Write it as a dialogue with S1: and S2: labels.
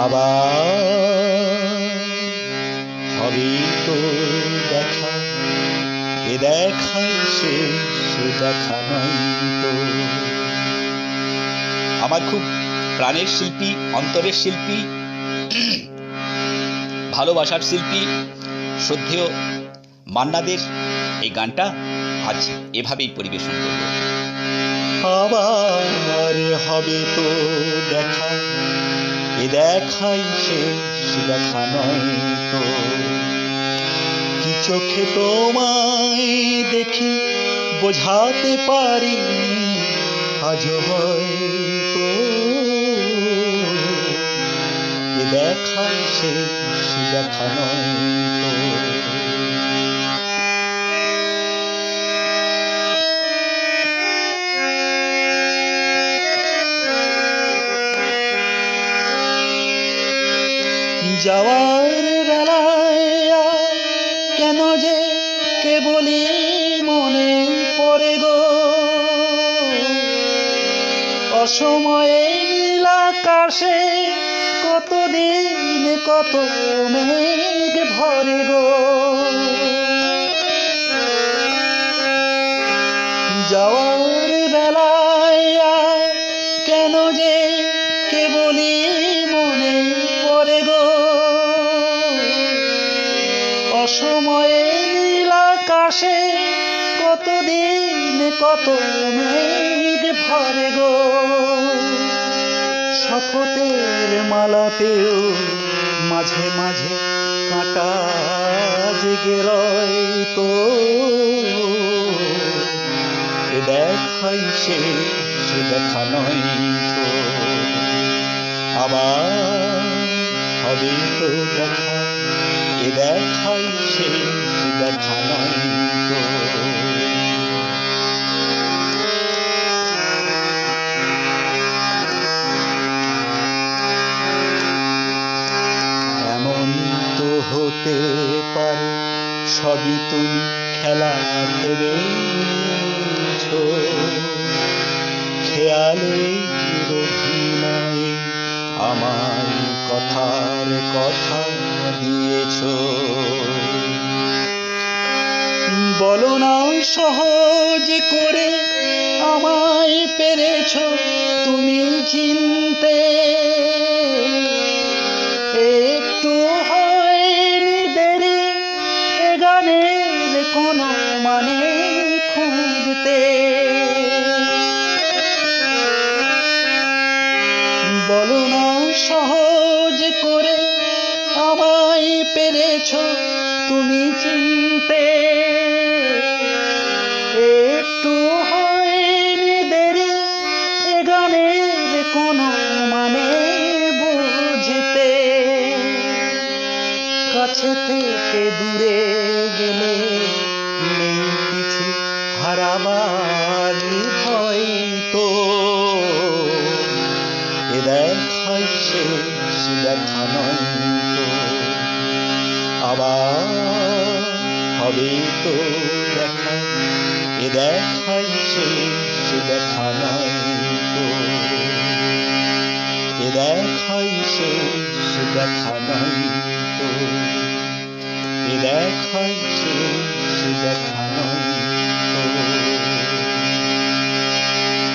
S1: আবার হবে তো দেখা, এ দেখাই শেষ দেখা নয় তো। আমার খুব প্রাণের শিল্পী, অন্তরের শিল্পী, ভালোবাসার শিল্পী শ্রদ্ধেয় মান্নাদের এই গানটা আজ এভাবেই পরিবেশন করব। আবার হবে তো দেখা, এ দেখাই শেষ দেখা নয় তো। কি চোখে তোমায় দেখি বোঝাতে পারিনি আজও হয়তো, এ দেখাই শেষ দেখা নয় তো। যাওয়ার বেলায় কেন যে কেবলই মনে পড়ে গো, অসময়ে নীল আকাশে কতদিন কত মেঘ ভরে গো। যাওয়ার বেলায় কেন যে কেবলই মনে পড়ে গো, অসময়ে নীল আকাশে কতদিন কত মেঘ ভরে গো। শপথের মালাতেও মাঝে মাঝে কাঁটা জেগে রয় তো, এ দেখাই শেষ দেখা নয় তো। আবার হবে তো দেখা, এ দেখাই শেষ দেখা নয় তো। এমন তো হতে পারে সবই তুমি খেলা ভেবেছ, খেয়ালে অভিনয় আমার কথার কথা দিয়েছ। বলো না সহজ করে আমায় পেরেছ তুমি চিনতে, একটু হয়নি দেরি এ গানের কোনো মানে খুঁজতে। বলো না সহজ করে আমায় পেরেছ তুমি চিনতে, একটু হয়নি দেরি এ গানের কোনো মানে বুঝতে। কাছে থেকে দূরে গেলে নেই কিছু হারাবার ভয় তো, এ দেখাই শেষ দেখা নয় তো। আবার হবে তো দেখা, এ দেখাই শেষ দেখা নয় তো। এ দেখাই শেষ দেখা নয় তো। এ দেখাই শেষ দেখা